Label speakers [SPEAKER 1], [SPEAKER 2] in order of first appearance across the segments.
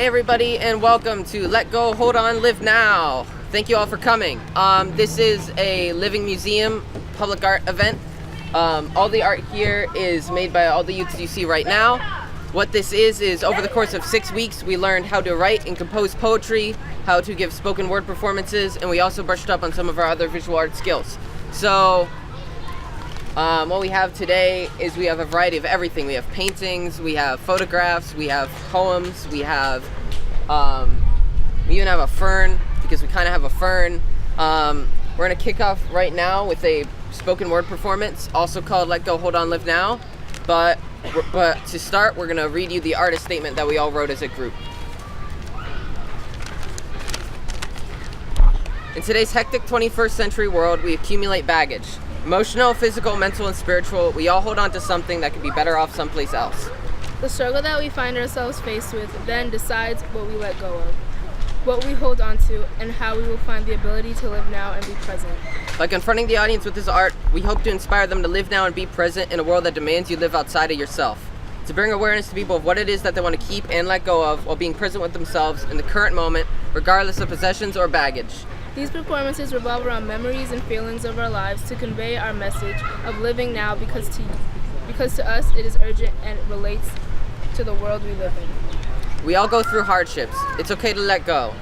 [SPEAKER 1] Hey everybody, and welcome to Let Go, Hold On, Live Now. Thank you all for coming. This is a living museum public art event. All the art here is made by all the youths you see right now. What this is over the course of 6 weeks, we learned how to write and compose poetry, how to give spoken word performances, and we also brushed up on some of our other visual art skills. So, what we have today is we have a variety of everything. We have paintings, we have photographs, we have poems, we even have a fern, because we kind of have a fern. We're going to kick off right now with a spoken word performance, also called Let Go, Hold On, Live Now. But to start, we're going to read you the artist statement that we all wrote as a group. In today's hectic 21st century world, we accumulate baggage. Emotional, physical, mental, and spiritual, we all hold on to something that could be better off someplace else.
[SPEAKER 2] The struggle that we find ourselves faced with then decides what we let go of, what we hold on to, and how we will find the ability to live now and be present.
[SPEAKER 1] By confronting the audience with this art, we hope to inspire them to live now and be present in a world that demands you live outside of yourself. To bring awareness to people of what it is that they want to keep and let go of while being present with themselves in the current moment, regardless of possessions or baggage.
[SPEAKER 2] These performances revolve around memories and feelings of our lives to convey our message of living now because to us it is urgent and it relates to the world we live in.
[SPEAKER 1] We all go through hardships. It's okay to let go.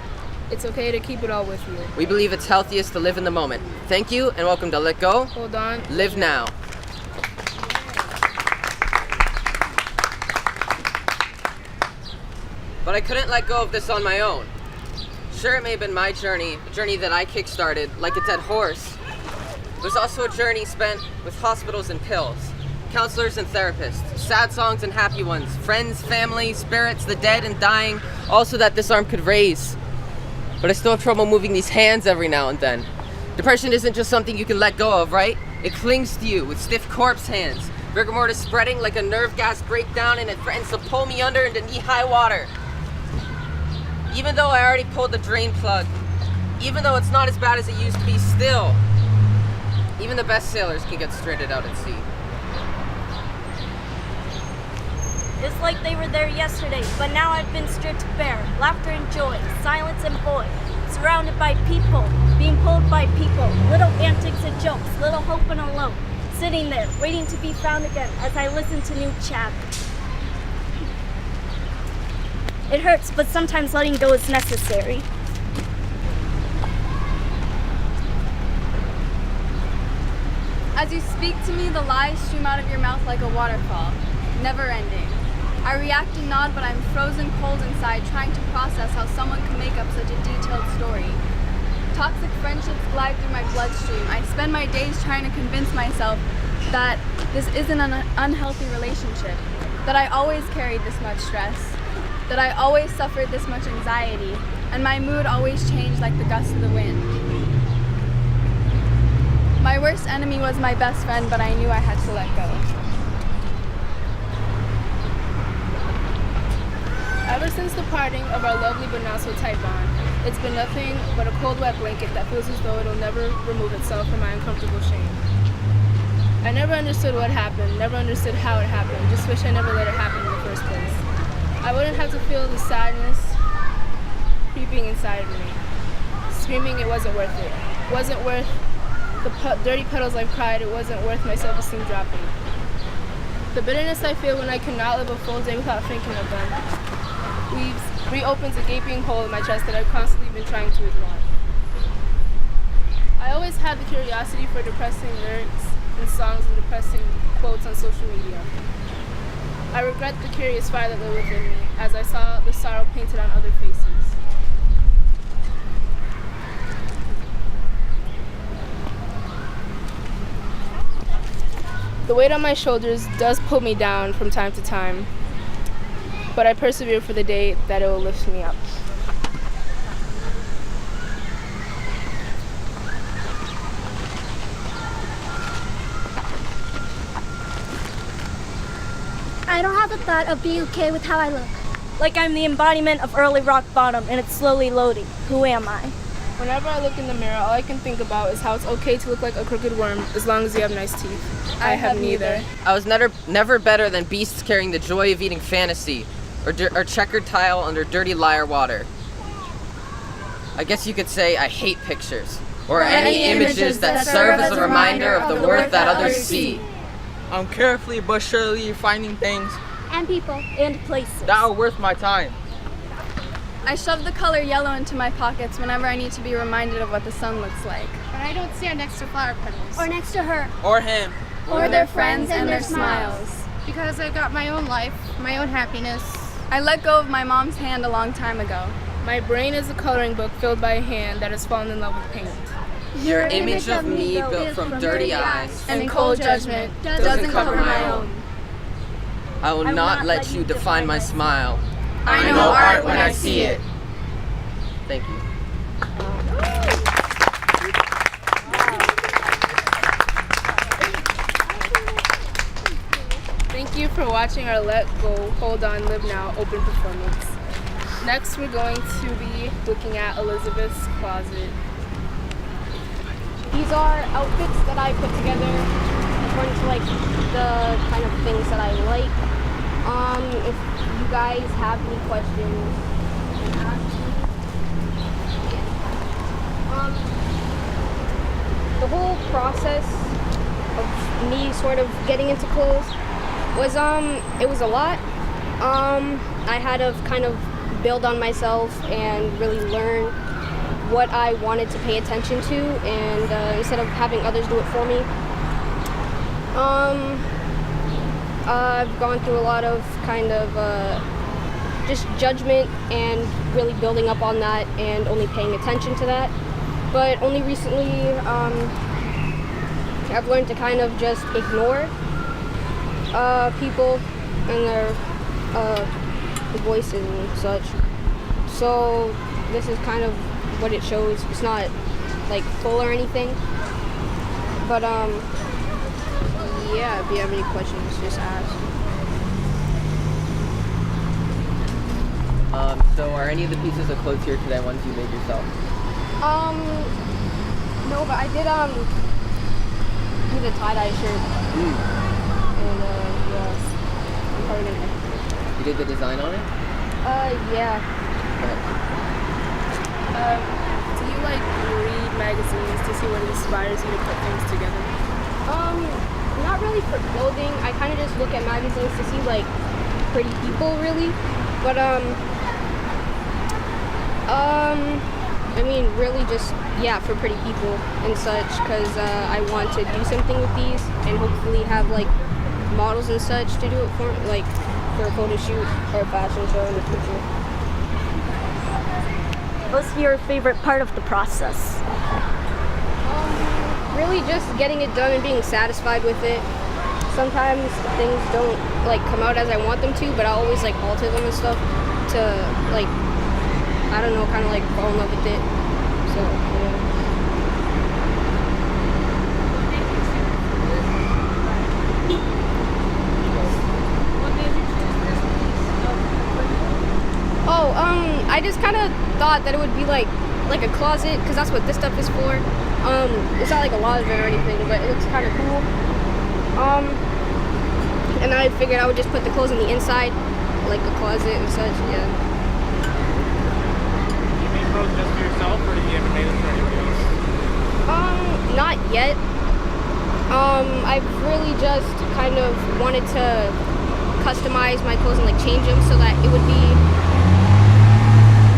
[SPEAKER 2] It's okay to keep it all with you.
[SPEAKER 1] We believe it's healthiest to live in the moment. Thank you and welcome to Let Go,
[SPEAKER 2] Hold On,
[SPEAKER 1] Live Now. But I couldn't let go of this on my own. Sure, it may have been my journey, a journey that I kick-started, like a dead horse. It was also a journey spent with hospitals and pills, counselors and therapists, sad songs and happy ones, friends, family, spirits, the dead and dying, all so that this arm could raise. But I still have trouble moving these hands every now and then. Depression isn't just something you can let go of, right? It clings to you with stiff corpse hands, rigor mortis spreading like a nerve gas breakdown, and it threatens to pull me under into knee-high water. Even though I already pulled the drain plug, even though it's not as bad as it used to be, still, even the best sailors can get stranded out at sea.
[SPEAKER 3] It's like they were there yesterday, but now I've been stripped bare. Laughter and joy, silence and void, surrounded by people, being pulled by people, little antics and jokes, little hope and alone, sitting there, waiting to be found again as I listen to new chapters. It hurts, but sometimes letting go is necessary.
[SPEAKER 4] As you speak to me, the lies stream out of your mouth like a waterfall, never ending. I react and nod, but I'm frozen cold inside, trying to process how someone can make up such a detailed story. Toxic friendships glide through my bloodstream. I spend my days trying to convince myself that this isn't an unhealthy relationship, that I always carried this much stress, that I always suffered this much anxiety, and my mood always changed like the gusts of the wind. My worst enemy was my best friend, but I knew I had to let go.
[SPEAKER 2] Ever since the parting of our lovely but not so tight bond, it's been nothing but a cold, wet blanket that feels as though it'll never remove itself from my uncomfortable shame. I never understood what happened, never understood how it happened, just wish I never let it happen in the first place. I wouldn't have to feel the sadness creeping inside of me, screaming it wasn't worth it. It wasn't worth the dirty petals I've cried, it wasn't worth my self-esteem dropping. The bitterness I feel when I cannot live a full day without thinking of them reopens a gaping hole in my chest that I've constantly been trying to ignore. I always had the curiosity for depressing lyrics and songs and depressing quotes on social media. I regret the curious fire that lived within me as I saw the sorrow painted on other faces. The weight on my shoulders does pull me down from time to time, but I persevere for the day that it will lift me up.
[SPEAKER 3] I don't have the thought of being okay with how I look. Like I'm the embodiment of early rock bottom and it's slowly loading. Who am I?
[SPEAKER 2] Whenever I look in the mirror, all I can think about is how it's okay to look like a crooked worm as long as you have nice teeth. I have neither.
[SPEAKER 1] I was never better than beasts carrying the joy of eating fantasy. or checkered tile under dirty liar water. I guess you could say I hate pictures, or any images that serve as a reminder of the worth that others see.
[SPEAKER 5] I'm carefully but surely finding things
[SPEAKER 3] And people. And places.
[SPEAKER 5] that are worth my time.
[SPEAKER 4] I shove the color yellow into my pockets whenever I need to be reminded of what the sun looks like.
[SPEAKER 2] But I don't stand next to flower petals.
[SPEAKER 3] Or next to her.
[SPEAKER 5] Or him.
[SPEAKER 4] Or their friends and their smiles.
[SPEAKER 2] Because I've got my own life, my own happiness.
[SPEAKER 4] I let go of my mom's hand a long time ago.
[SPEAKER 2] My brain is a coloring book filled by a hand that has fallen in love with paint.
[SPEAKER 1] Your image of me built from dirty eyes
[SPEAKER 4] And cold judgment doesn't cover my own.
[SPEAKER 1] I will not let you define my smile.
[SPEAKER 4] I know art when I see it.
[SPEAKER 1] Thank you.
[SPEAKER 2] Thank you for watching our Let Go, Hold On, Live Now open performance. Next, we're going to be looking at Elizabeth's closet.
[SPEAKER 6] These are outfits that I put together according to like the kind of things that I like. If you guys have any questions, you can ask me. The whole process of me sort of getting into clothes was it was a lot. I had to kind of build on myself and really learn what I wanted to pay attention to, and instead of having others do it for me. I've gone through a lot of kind of just judgment and really building up on that and only paying attention to that. But only recently I've learned to kind of just ignore people and their voices and such. So this is kind of what it shows. It's not like full or anything, but yeah, if you have any questions, just ask.
[SPEAKER 1] So are any of the pieces of clothes here today ones you made yourself?
[SPEAKER 6] No, but I did do the tie-dye shirt. And yeah, I'm probably gonna.
[SPEAKER 1] You did the design on it?
[SPEAKER 6] Yeah.
[SPEAKER 2] Do you like read magazines to see what inspires you to put things together?
[SPEAKER 6] Not really for clothing. I kind of just look at magazines to see like pretty people, really. But I mean, really just for pretty people and such, because I want to do something with these and hopefully have like models and such to do it for, like for a photo shoot or a fashion show in the future.
[SPEAKER 3] What's your favorite part of the process?
[SPEAKER 6] Really just getting it done and being satisfied with it. Sometimes things don't like come out as I want them to, but I always like alter them and stuff to like, I don't know, kind of like fall in love with it. So yeah. I just kind of thought that it would be like a closet, because that's what this stuff is for. It's not like a lot of it or anything, but it looks kind of cool. And I figured I would just put the clothes on the inside, like a closet and such, yeah.
[SPEAKER 5] You made clothes just for yourself, or did you ever made them for anybody else?
[SPEAKER 6] Not yet. I've really just kind of wanted to customize my clothes and like change them so that it would be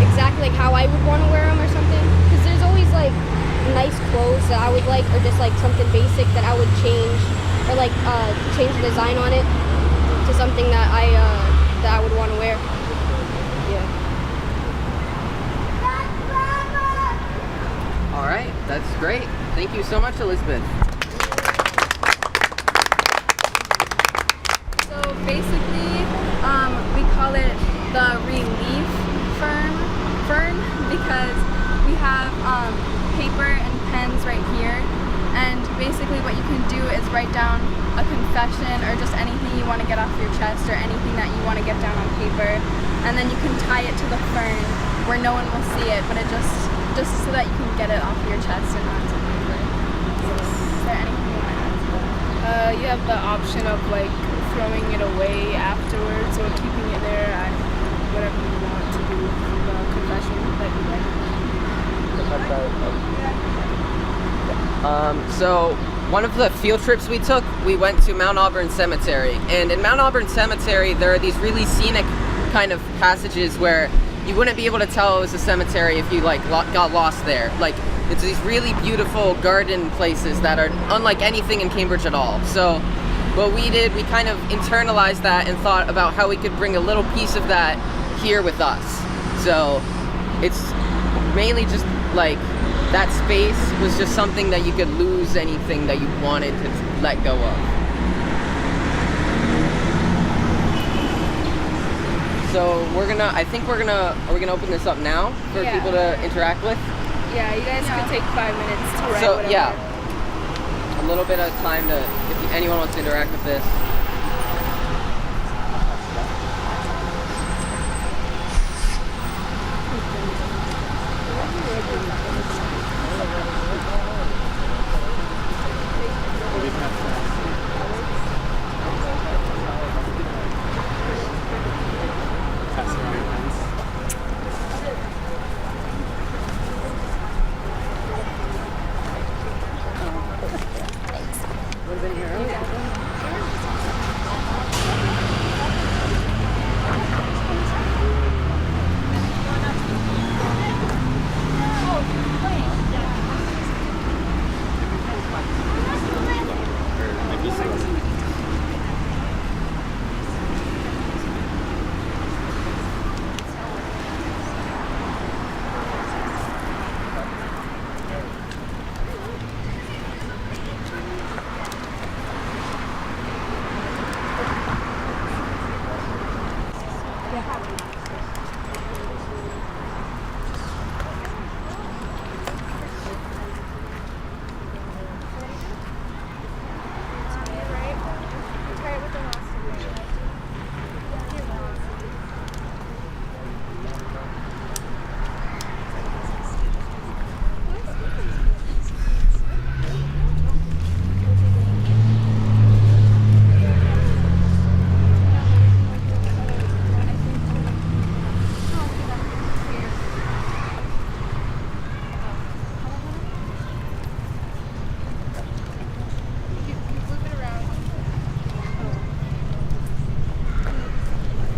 [SPEAKER 6] exactly like how I would want to wear them or something. Because there's always like nice clothes that I would like, or just like something basic that I would change, or like change the design on it to something that I would want to wear. Yeah.
[SPEAKER 1] All right, that's great. Thank you so much, Elizabeth.
[SPEAKER 4] So basically, we call it the relief fern because we have paper and pens right here, and basically what you can do is write down a confession or just anything you want to get off your chest or anything that you want to get down on paper, and then you can tie it to the fern where no one will see it, but it just so that you can get it off your chest and onto paper. So, is there anything you want to add to that?
[SPEAKER 2] You have the option of like throwing it away afterwards or keeping it there. whatever you want to do with the confession that you write.
[SPEAKER 1] So one of the field trips we took, we went to Mount Auburn Cemetery. And in Mount Auburn Cemetery, there are these really scenic kind of passages where you wouldn't be able to tell it was a cemetery if you like got lost there. Like, it's these really beautiful garden places that are unlike anything in Cambridge at all. So what we did, we kind of internalized that and thought about how we could bring a little piece of that here with us. So it's mainly just like that space was just something that you could lose anything that you wanted to let go of. So are we gonna open this up now for
[SPEAKER 2] Yeah.
[SPEAKER 1] people to interact with?
[SPEAKER 2] Yeah, you guys could take 5 minutes to write
[SPEAKER 1] So
[SPEAKER 2] whatever.
[SPEAKER 1] yeah, a little bit of time to, if anyone wants to interact with this.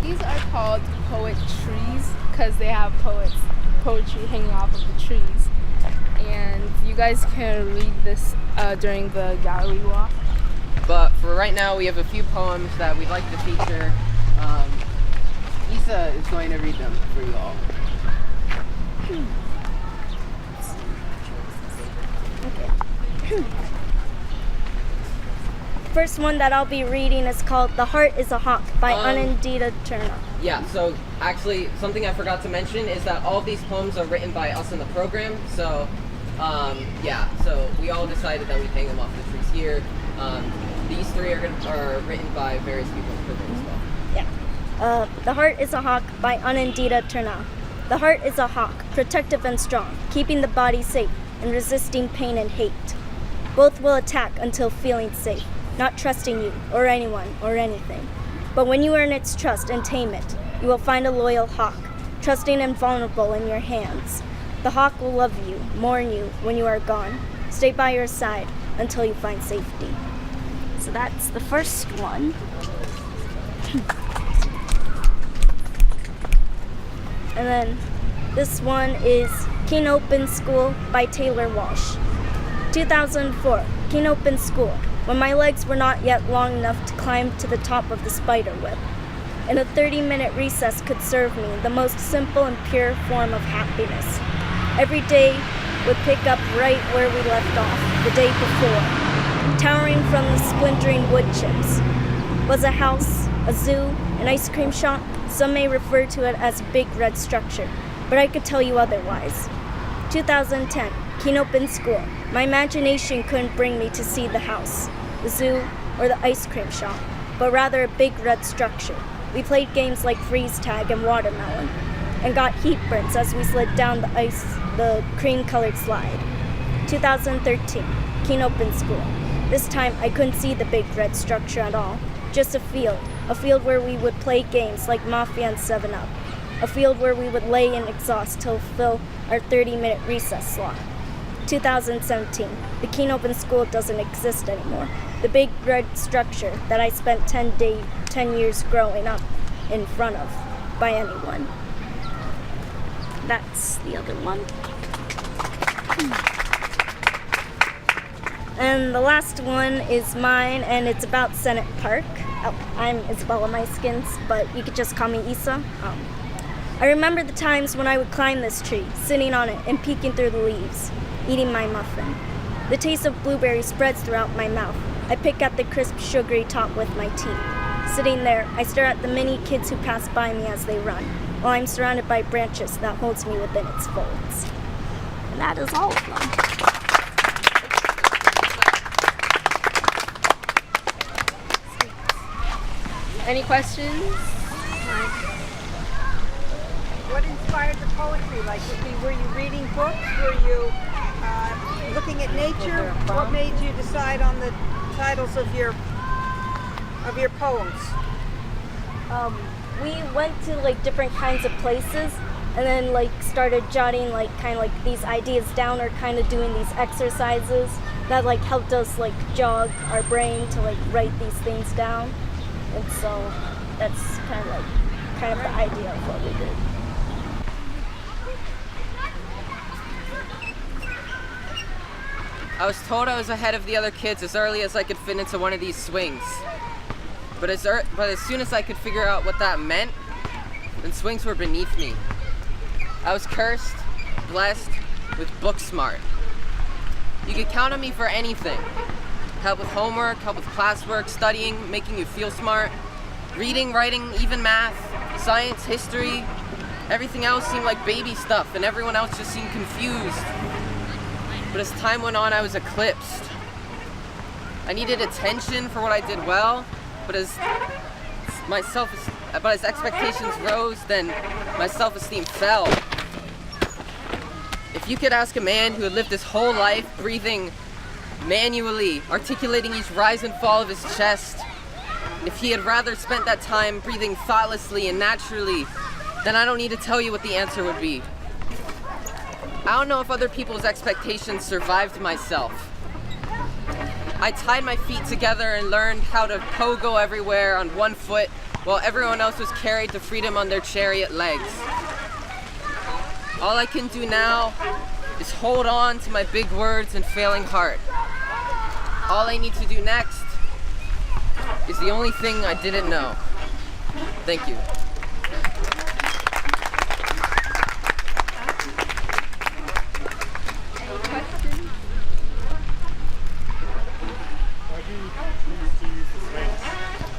[SPEAKER 2] These are called poet trees because they have poetry hanging off of the trees. And you guys can read this during the gallery walk.
[SPEAKER 1] But for right now, we have a few poems that we'd like to feature. Isa is going to read them for you all.
[SPEAKER 3] First one that I'll be reading is called The Heart is a Hawk by Anindita Turner.
[SPEAKER 1] Yeah, so actually, something I forgot to mention is that all of these poems are written by us in the program. So, yeah, so we all decided that we'd hang them off the trees here. These three are written by various people in the program as well.
[SPEAKER 3] Yeah. The Heart is a Hawk by Anindita Turner. The heart is a hawk, protective and strong, keeping the body safe and resisting pain and hate. Both will attack until feeling safe, not trusting you or anyone or anything. But when you earn its trust and tame it, you will find a loyal hawk, trusting and vulnerable in your hands. The hawk will love you, mourn you when you are gone, stay by your side until you find safety. So that's the first one. And then this one is King Open School by Taylor Walsh. 2004, King Open School, when my legs were not yet long enough to climb to the top of the spider web. And a 30-minute recess could serve me the most simple and pure form of happiness. Every day would pick up right where we left off the day before. Towering from the splintering wood chips was a house, a zoo, an ice cream shop. Some may refer to it as a big red structure, but I could tell you otherwise. 2010, King Open School. My imagination couldn't bring me to see the house, the zoo, or the ice cream shop, but rather a big red structure. We played games like freeze tag and watermelon, and got heat burns as we slid down the cream-colored slide. 2013, King Open School. This time I couldn't see the big red structure at all, just a field where we would play games like Mafia and 7-Up. a field where we would lay in exhaust till fill our 30-minute recess slot. 2017. The Keene Open School doesn't exist anymore. The big red structure that I spent 10 years growing up in front of by anyone. That's the other one. And the last one is mine, and it's about Sennot Park. Oh, I'm Isabella Myskins, but you could just call me Issa. I remember the times when I would climb this tree, sitting on it and peeking through the leaves, eating my muffin. The taste of blueberry spreads throughout my mouth. I pick at the crisp, sugary top with my teeth. Sitting there, I stare at the many kids who pass by me as they run, while I'm surrounded by branches that holds me within its folds. And that is all of them.
[SPEAKER 2] Any questions?
[SPEAKER 7] What inspired the poetry? Like, were you reading books? Were you looking at nature? What made you decide on the titles of your poems?
[SPEAKER 3] We went to like different kinds of places, and then like started jotting like kind of like these ideas down, or kind of doing these exercises that like helped us like jog our brain to like write these things down. And so that's kind of the idea of what we did.
[SPEAKER 1] I was told I was ahead of the other kids as early as I could fit into one of these swings. But as soon as I could figure out what that meant, then swings were beneath me. I was cursed, blessed, with book smart. You could count on me for anything. Help with homework, help with classwork, studying, making you feel smart, reading, writing, even math, science, history. Everything else seemed like baby stuff, and everyone else just seemed confused. But as time went on, I was eclipsed. I needed attention for what I did well, but as expectations rose, then my self-esteem fell. If you could ask a man who had lived his whole life breathing manually, articulating each rise and fall of his chest, if he had rather spent that time breathing thoughtlessly and naturally, then I don't need to tell you what the answer would be. I don't know if other people's expectations survived myself. I tied my feet together and learned how to pogo everywhere on one foot while everyone else was carried to freedom on their chariot legs. All I can do now is hold on to my big words and failing heart. All I need to do next is the only thing I didn't know. Thank you.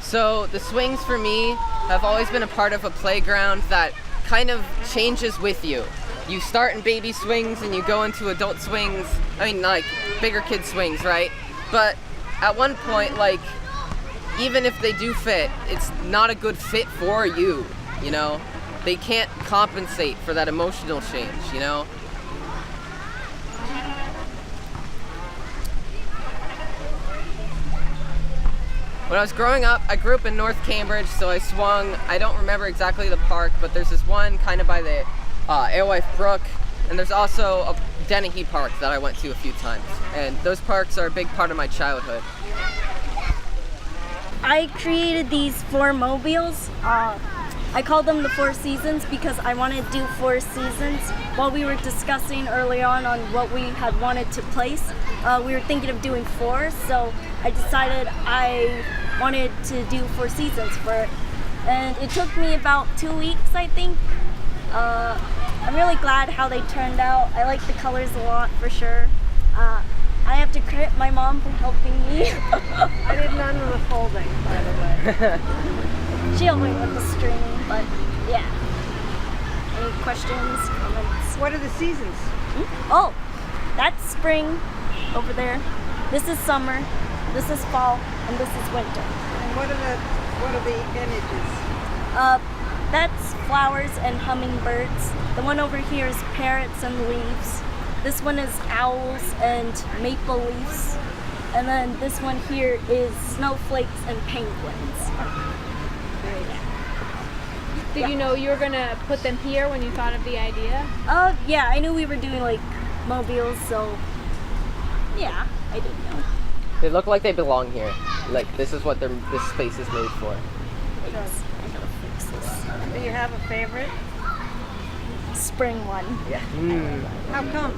[SPEAKER 1] So the swings for me have always been a part of a playground that kind of changes with you. You start in baby swings and you go into adult swings, like bigger kid swings, right? But at one point, like, even if they do fit, it's not a good fit for you, you know? They can't compensate for that emotional change, you know? When I was growing up, I grew up in North Cambridge, so I swung, I don't remember exactly the park, but there's this one kind of by the Alewife Brook, and there's also a Dennehy Park that I went to a few times. And those parks are a big part of my childhood.
[SPEAKER 3] I created these 4 mobiles. I called them the 4 seasons because I wanted to do 4 seasons. While we were discussing early on what we had wanted to place, we were thinking of doing 4, so I decided I wanted to do 4 seasons for it. And it took me about 2 weeks, I think. I'm really glad how they turned out. I like the colors a lot, for sure. I have to credit my mom for helping me.
[SPEAKER 7] I did none of the folding, by the way.
[SPEAKER 3] She helped me with the stringing, but yeah. Any questions, comments?
[SPEAKER 7] What are the seasons?
[SPEAKER 3] Oh, that's spring over there. This is summer. This is fall, and this is winter.
[SPEAKER 7] And what are the images?
[SPEAKER 3] That's flowers and hummingbirds. The one over here is parrots and leaves. This one is owls and maple leaves. And then this one here is snowflakes and penguins.
[SPEAKER 2] Did you know you were gonna put them here when you thought of the idea?
[SPEAKER 3] Yeah, I knew we were doing like mobiles, so yeah, I did know.
[SPEAKER 1] They look like they belong here. Like this is what this space is made for.
[SPEAKER 3] I gotta fix this.
[SPEAKER 7] Do you have a favorite?
[SPEAKER 3] Spring one.
[SPEAKER 1] Yeah.
[SPEAKER 7] How come?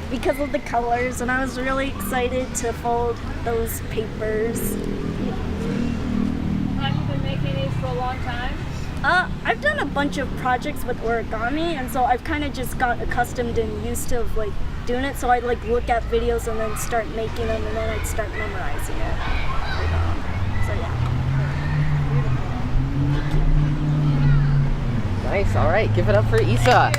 [SPEAKER 3] Because of the colors, and I was really excited to fold those papers.
[SPEAKER 2] Have you been making these for a long time?
[SPEAKER 3] I've done a bunch of projects with origami, and so I've kind of just got accustomed and used to like doing it. So I'd like look at videos and then start making them, and then I'd start memorizing it. So yeah.
[SPEAKER 1] Nice. All right. Give it up for Isa.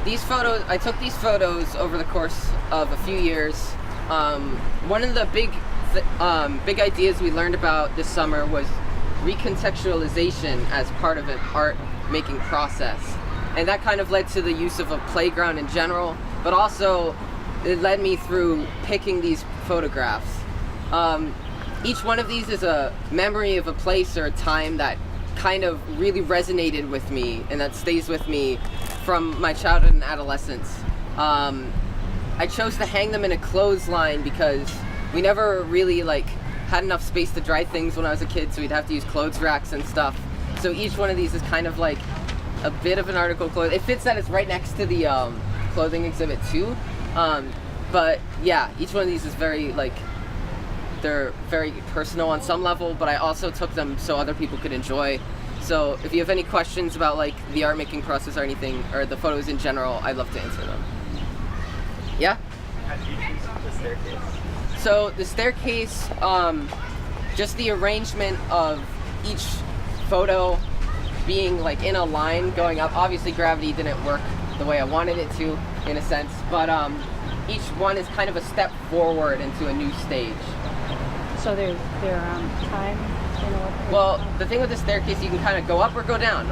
[SPEAKER 1] These photos, I took these photos over the course of a few years. One of the big ideas we learned about this summer was recontextualization as part of an art making process. And that kind of led to the use of a playground in general, but also it led me through picking these photographs. Each one of these is a memory of a place or a time that kind of really resonated with me and that stays with me from my childhood and adolescence. I chose to hang them in a clothesline because we never really had enough space to dry things when I was a kid, so we'd have to use clothes racks and stuff. So each one of these is kind of like a bit of an article of clothing. It fits that it's right next to the clothing exhibit too. But yeah, each one of these is very they're very personal on some level, but I also took them so other people could enjoy. So if you have any questions about the art making process or anything, or the photos in general, I'd love to answer them. Yeah?
[SPEAKER 5] How did you choose the staircase?
[SPEAKER 1] So the staircase, just the arrangement of each photo being in a line going up. Obviously gravity didn't work the way I wanted it to, in a sense, but each one is kind of a step forward into a new stage.
[SPEAKER 8] So they're time, you know?
[SPEAKER 1] Well, the thing with the staircase, you can kind of go up or go down.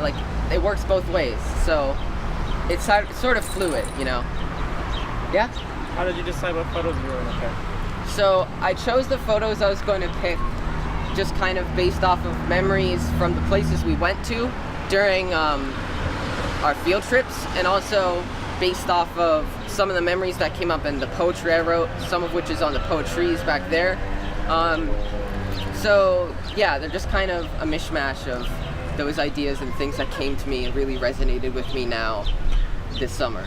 [SPEAKER 1] It works both ways, so it's sort of fluid, you know? Yeah?
[SPEAKER 5] How did you decide what photos you were going to pick?
[SPEAKER 1] So I chose the photos I was going to pick just kind of based off of memories from the places we went to during our field trips, and also based off of some of the memories that came up in the poetry I wrote, some of which is on the poetries back there. So yeah, they're just kind of a mishmash of those ideas and things that came to me and really resonated with me now this summer.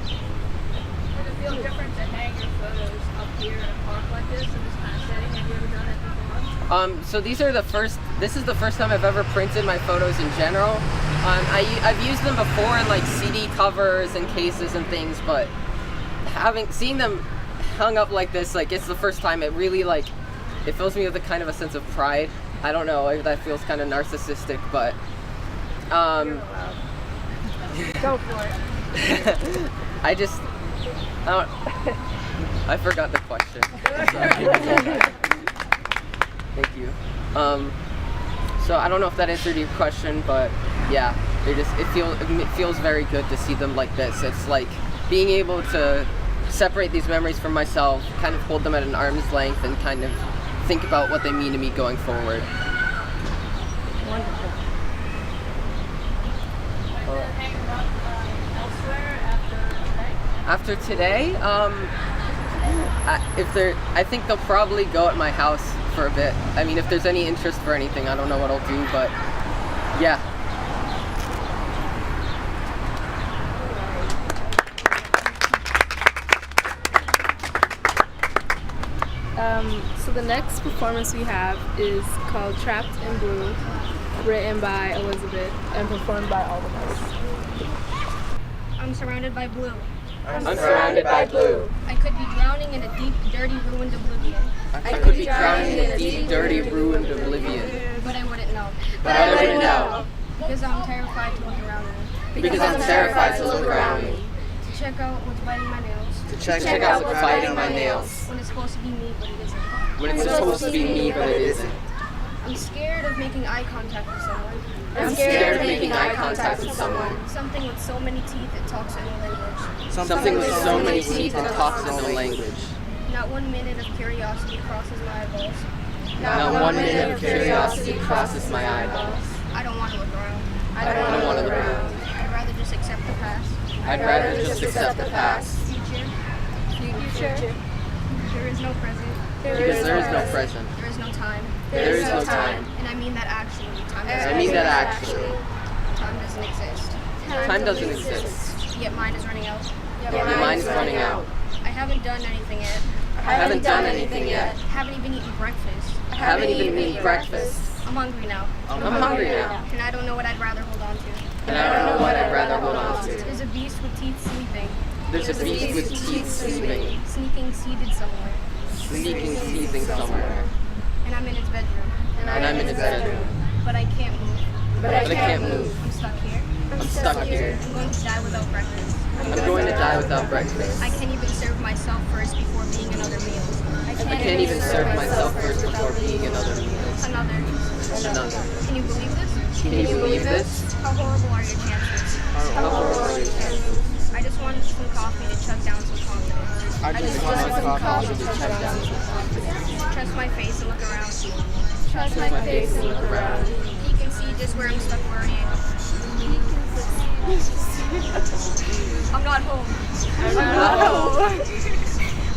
[SPEAKER 2] Does it feel different to hang your photos up here in a park like this in this kind of setting? Have you ever done it before?
[SPEAKER 1] So this is the first time I've ever printed my photos in general. I've used them before in CD covers and cases and things, but seeing them hung up like this, it's the first time it really it fills me with a kind of a sense of pride. I don't know, that feels kind of narcissistic, but
[SPEAKER 2] Go for it.
[SPEAKER 1] I forgot the question. Thank you. So I don't know if that answered your question, but yeah, it feels very good to see them like this. It's being able to separate these memories from myself, kind of hold them at an arm's length, and kind of think about what they mean to me going forward.
[SPEAKER 8] Wonderful.
[SPEAKER 1] After today, I think they'll probably go at my house for a bit. I mean, if there's any interest for anything, I don't know what I'll do, but yeah.
[SPEAKER 2] So the next performance we have is called Trapped in Blue, written by Elizabeth and performed by all of us.
[SPEAKER 6] I'm surrounded by blue.
[SPEAKER 1] I'm surrounded by blue.
[SPEAKER 6] I could be drowning in a deep, dirty, ruined oblivion.
[SPEAKER 1] I could be drowning in a deep, dirty, ruined oblivion.
[SPEAKER 6] But I wouldn't know. Because I'm terrified to look around me.
[SPEAKER 1] Because I'm terrified to look around me.
[SPEAKER 6] To check out what's biting my nails.
[SPEAKER 1] To check out what's biting my nails.
[SPEAKER 6] When it's supposed to be me, but it isn't.
[SPEAKER 1] When it's supposed to be me, but it isn't.
[SPEAKER 6] I'm scared of making eye contact with someone.
[SPEAKER 1] I'm scared of making eye contact with someone.
[SPEAKER 6] Something with so many teeth it talks in a language.
[SPEAKER 1] Something with so many teeth that talks in no language.
[SPEAKER 6] Not 1 minute of curiosity crosses my eyeballs.
[SPEAKER 1] Not one minute of curiosity crosses my eyeballs.
[SPEAKER 6] I don't want to look around.
[SPEAKER 1] I don't want to look around.
[SPEAKER 6] I'd rather just accept the past.
[SPEAKER 1] I'd rather just accept the past.
[SPEAKER 6] Future. There is no present.
[SPEAKER 1] Because there is no present.
[SPEAKER 6] There is no time.
[SPEAKER 1] There is no time.
[SPEAKER 6] And I mean that actually. Time doesn't exist.
[SPEAKER 1] Time doesn't exist.
[SPEAKER 6] Yet mine is running out.
[SPEAKER 1] Your mind is running out.
[SPEAKER 6] I haven't done anything yet.
[SPEAKER 1] Haven't done anything yet.
[SPEAKER 6] Haven't even eaten breakfast.
[SPEAKER 1] Haven't even eaten breakfast.
[SPEAKER 6] I'm hungry now.
[SPEAKER 1] I'm hungry now.
[SPEAKER 6] And I don't know what I'd rather hold on to.
[SPEAKER 1] And I don't know what I'd rather hold on to.
[SPEAKER 6] There's a beast with teeth sleeping.
[SPEAKER 1] There's a beast with teeth sleeping.
[SPEAKER 6] Sneaking seated somewhere.
[SPEAKER 1] Sneaking, seething somewhere.
[SPEAKER 6] And I'm in its bedroom.
[SPEAKER 1] And I'm in its bedroom.
[SPEAKER 6] But I can't move.
[SPEAKER 1] But I can't move.
[SPEAKER 6] I'm stuck here.
[SPEAKER 1] I'm stuck here.
[SPEAKER 6] I'm going to die without breakfast.
[SPEAKER 1] I'm going to die without breakfast.
[SPEAKER 6] I can't even serve myself first before being another meal.
[SPEAKER 1] I can't even serve myself first before being another meal.
[SPEAKER 6] Another. Can you believe this?
[SPEAKER 1] Can you believe this?
[SPEAKER 6] How horrible are your chances?
[SPEAKER 1] How horrible are your chances?
[SPEAKER 6] I just wanted some coffee to chug down some confidence.
[SPEAKER 1] I just want some coffee to check down some confidence.
[SPEAKER 6] Trust my face and look around.
[SPEAKER 1] Trust my face and look around.
[SPEAKER 6] He can see just where I'm stuck worrying. I'm not home.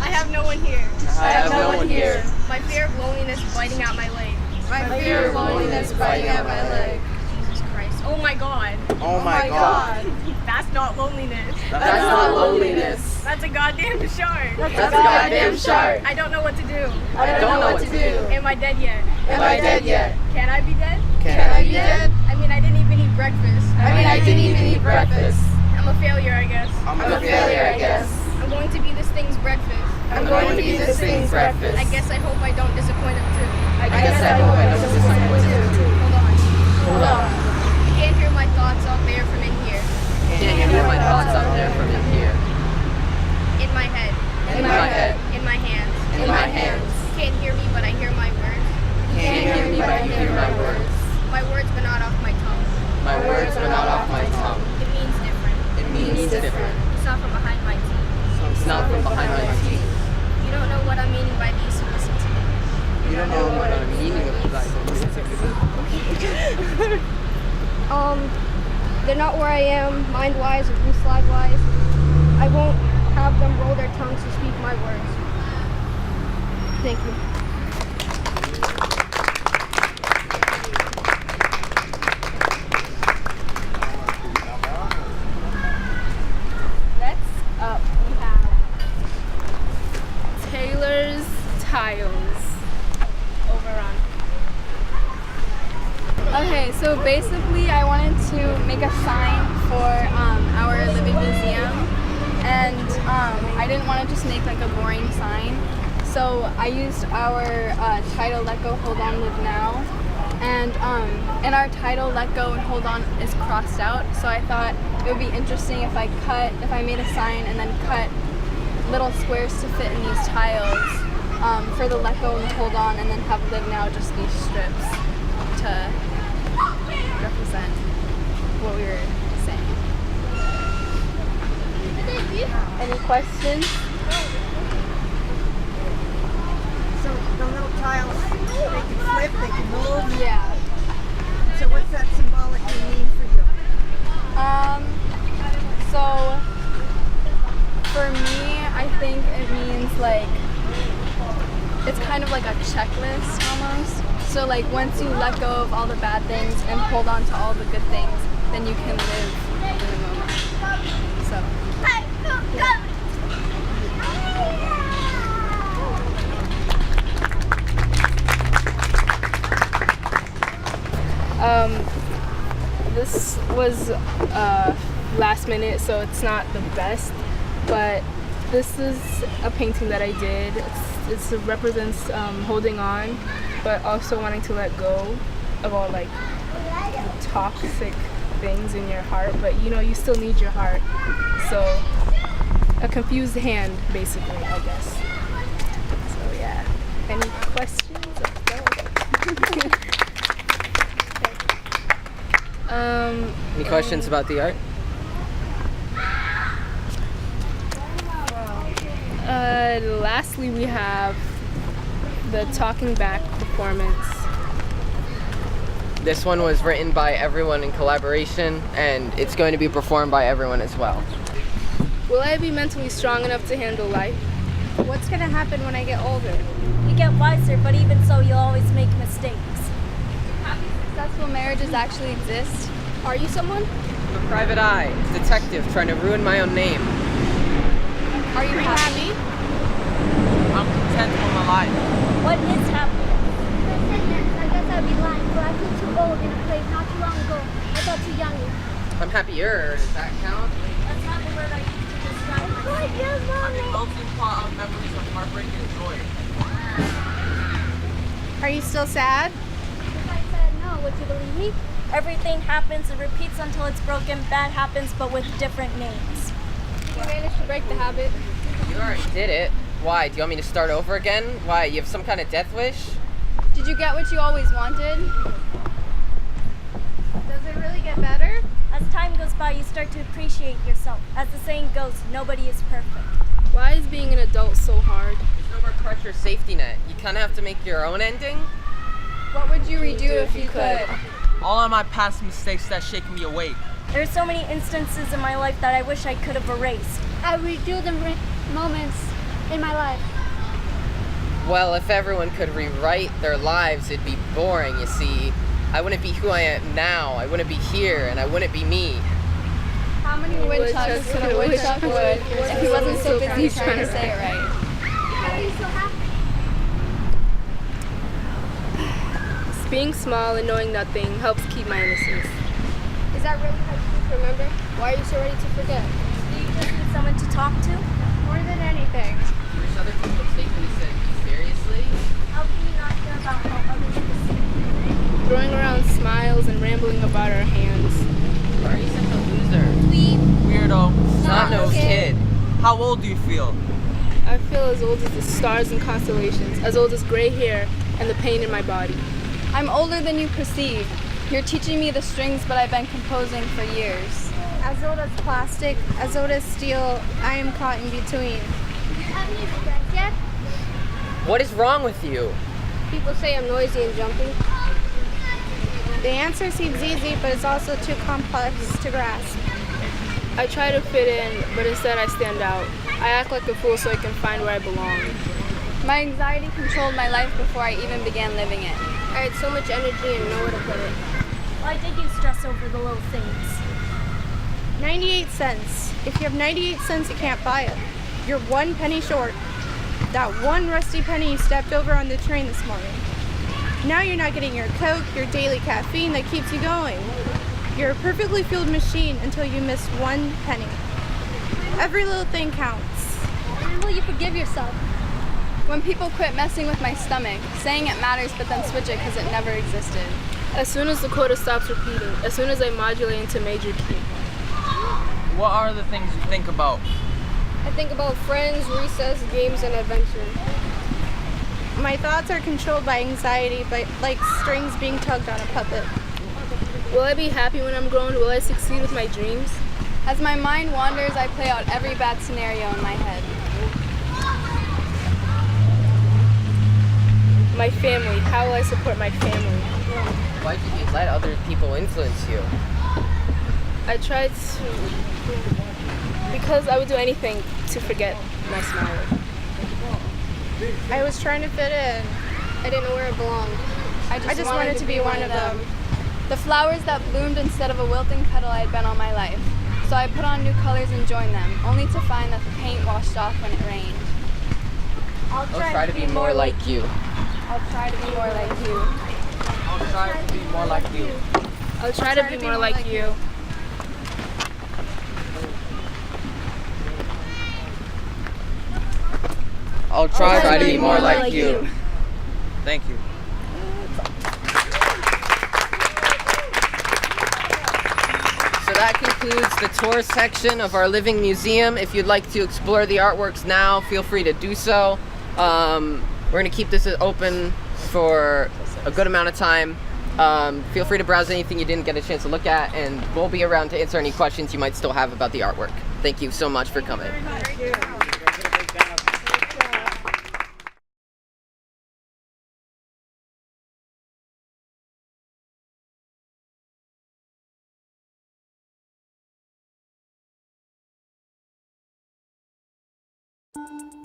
[SPEAKER 6] I have no one here.
[SPEAKER 1] I have no one here.
[SPEAKER 6] My fear of loneliness biting at my leg.
[SPEAKER 1] My fear of loneliness biting at my leg.
[SPEAKER 6] Jesus Christ. Oh my God.
[SPEAKER 5] Oh my god.
[SPEAKER 6] That's not loneliness.
[SPEAKER 1] That's not loneliness.
[SPEAKER 6] That's a goddamn shark.
[SPEAKER 1] That's a goddamn shark.
[SPEAKER 6] I don't know what to do.
[SPEAKER 1] I don't know what to do.
[SPEAKER 6] Am I dead yet?
[SPEAKER 1] Am I dead yet?
[SPEAKER 6] Can I be dead?
[SPEAKER 1] Can I be dead?
[SPEAKER 6] I mean, I didn't even eat breakfast.
[SPEAKER 1] I didn't even eat breakfast.
[SPEAKER 6] I'm a failure, I guess.
[SPEAKER 1] I'm a failure, I guess.
[SPEAKER 6] I'm going to be this thing's breakfast.
[SPEAKER 1] I'm going to be this thing's breakfast.
[SPEAKER 6] I guess I hope I don't disappoint him too.
[SPEAKER 1] I guess I hope I don't disappoint him too.
[SPEAKER 6] Hold on. I can't hear my thoughts out there from in here.
[SPEAKER 1] Can't hear my thoughts out there from in here.
[SPEAKER 6] In my head.
[SPEAKER 1] In my head.
[SPEAKER 6] In my hands.
[SPEAKER 1] In my hands.
[SPEAKER 6] Can't hear me, but I hear my words.
[SPEAKER 1] Can't hear me, but I hear my words.
[SPEAKER 6] My words, but not off my tongue.
[SPEAKER 1] My words are not off my tongue.
[SPEAKER 6] It means different.
[SPEAKER 1] It means different.
[SPEAKER 6] It's not from behind my teeth.
[SPEAKER 1] It's not from behind my teeth.
[SPEAKER 6] You don't know what I'm meaning by these, so listen to me.
[SPEAKER 1] You don't know what I'm meaning of these.
[SPEAKER 6] They're not where I am, mind-wise or blue-slide-wise. I won't have them roll their tongues to speak my words. Thank you.
[SPEAKER 2] Next up, we have Taylor's Tiles over on.
[SPEAKER 4] Okay, so basically I wanted to make a sign for our living museum, and I didn't want to just make like a boring sign. So I used our title, Let Go, Hold On, Live Now, and in our title, Let Go and Hold On is crossed out. So I thought it would be interesting if I made a sign and then cut little squares to fit in these tiles for the Let Go and the Hold On, and then have Live Now just be strips to represent what we were saying.
[SPEAKER 2] Any questions?
[SPEAKER 7] So the little tiles, they can flip, they can move.
[SPEAKER 4] Yeah.
[SPEAKER 7] So what's that symbolically mean for you?
[SPEAKER 4] So for me, I think it means like, it's kind of like a checklist almost. So like once you let go of all the bad things and hold on to all the good things, then you can live in the moment. So.
[SPEAKER 2] This was last minute, so it's not the best, but this is a painting that I did. It represents holding on, but also wanting to let go of all like the toxic things in your heart, but you know, you still need your heart. So a confused hand, basically, I guess. So yeah. Any questions?
[SPEAKER 1] Any questions about the art?
[SPEAKER 2] Lastly, we have the talking back, the performance.
[SPEAKER 1] This one was written by everyone in collaboration, and it's going to be performed by everyone as well.
[SPEAKER 2] Will I be mentally strong enough to handle life?
[SPEAKER 4] What's gonna happen when I get older?
[SPEAKER 3] You get wiser, but even so, you'll always make mistakes.
[SPEAKER 4] Successful marriages actually exist?
[SPEAKER 2] Are you someone?
[SPEAKER 1] I'm a private eye, detective trying to ruin my own name.
[SPEAKER 4] Are you happy?
[SPEAKER 5] I'm content with my life.
[SPEAKER 3] What is happening?
[SPEAKER 9] I guess I'd be lying, but I feel too old in a place not too long ago. I felt too young.
[SPEAKER 1] I'm happier. Does that count?
[SPEAKER 3] That's not the word I used to describe myself.
[SPEAKER 5] I'm a melting pot of memories of heartbreak and joy.
[SPEAKER 4] Are you still sad?
[SPEAKER 9] If I said no, would you believe me?
[SPEAKER 3] Everything happens and repeats until it's broken. Bad happens, but with different names.
[SPEAKER 4] You managed to break the habit.
[SPEAKER 1] You already did it. Why? Do you want me to start over again? Why? You have some kind of death wish?
[SPEAKER 4] Did you get what you always wanted? Does it really get better?
[SPEAKER 3] As time goes by, you start to appreciate yourself. As the saying goes, nobody is perfect.
[SPEAKER 2] Why is being an adult so hard?
[SPEAKER 1] There's no more pressure safety net. You kind of have to make your own ending.
[SPEAKER 4] What would you redo if you could?
[SPEAKER 5] All of my past mistakes that shake me awake.
[SPEAKER 3] There's so many instances in my life that I wish I could have erased.
[SPEAKER 9] I redo the moments in my life.
[SPEAKER 1] Well, if everyone could rewrite their lives, it'd be boring, you see. I wouldn't be who I am now. I wouldn't be here, and I wouldn't be me.
[SPEAKER 4] How many woodchucks could a woodchuck would if he wasn't so busy trying to say it right?
[SPEAKER 9] How are you so happy?
[SPEAKER 2] Being small and knowing nothing helps keep my innocence.
[SPEAKER 4] Is that really how you remember? Why are you so ready to forget?
[SPEAKER 3] Do you just need someone to talk to?
[SPEAKER 4] More than anything.
[SPEAKER 1] There's other people taking this in. Seriously?
[SPEAKER 3] How can you not care about how others perceive?
[SPEAKER 2] Throwing around smiles and rambling about our hands.
[SPEAKER 1] Why are you such a loser?
[SPEAKER 5] Weirdo.
[SPEAKER 1] Snot-nosed kid.
[SPEAKER 5] How old do you feel?
[SPEAKER 2] I feel as old as the stars and constellations, as old as gray hair and the pain in my body.
[SPEAKER 4] I'm older than you perceive. You're teaching me the strings, but I've been composing for years. As old as plastic, as old as steel, I am caught in between.
[SPEAKER 9] Have you regrets yet?
[SPEAKER 1] What is wrong with you?
[SPEAKER 4] People say I'm noisy and jumpy. The answer seems easy, but it's also too complex to grasp.
[SPEAKER 2] I try to fit in, but instead I stand out. I act like a fool so I can find where I belong.
[SPEAKER 4] My anxiety controlled my life before I even began living it. I had so much energy and nowhere to put it.
[SPEAKER 3] Why did you stress over the little things?
[SPEAKER 4] 98 cents. If you have 98 cents, you can't buy it. You're 1 penny short. That one rusty penny you stepped over on the train this morning. Now you're not getting your Coke, your daily caffeine that keeps you going. You're a perfectly fueled machine until you miss 1 penny. Every little thing counts.
[SPEAKER 9] When will you forgive yourself?
[SPEAKER 4] When people quit messing with my stomach, saying it matters but then switch it because it never existed.
[SPEAKER 2] As soon as the quota stops repeating, as soon as I modulate into major key.
[SPEAKER 5] What are the things you think about?
[SPEAKER 4] I think about friends, recess, games, and adventure. My thoughts are controlled by anxiety, but like strings being tugged on a puppet.
[SPEAKER 2] Will I be happy when I'm grown? Will I succeed with my dreams?
[SPEAKER 4] As my mind wanders, I play out every bad scenario in my head.
[SPEAKER 2] My family. How will I support my family?
[SPEAKER 1] Why did you let other people influence you?
[SPEAKER 2] I tried to... Because I would do anything to forget my smile.
[SPEAKER 4] I was trying to fit in. I didn't know where I belonged. I just wanted to be one of them. The flowers that bloomed instead of a wilting petal I had been all my life. So I put on new colors and joined them, only to find that the paint washed off when it rained.
[SPEAKER 3] I'll
[SPEAKER 1] I'll try to be more like you.
[SPEAKER 4] I'll try to be more like you.
[SPEAKER 5] I'll try to be more like you.
[SPEAKER 2] I'll try to be more like you.
[SPEAKER 1] I'll try to be more like you.
[SPEAKER 5] Thank you.
[SPEAKER 1] So that concludes the tour section of our living museum. If you'd like to explore the artworks now, feel free to do so. We're going to keep this open for a good amount of time. Feel free to browse anything you didn't get a chance to look at, and we'll be around to answer any questions you might still have about the artwork. Thank you so much for coming.
[SPEAKER 2] you.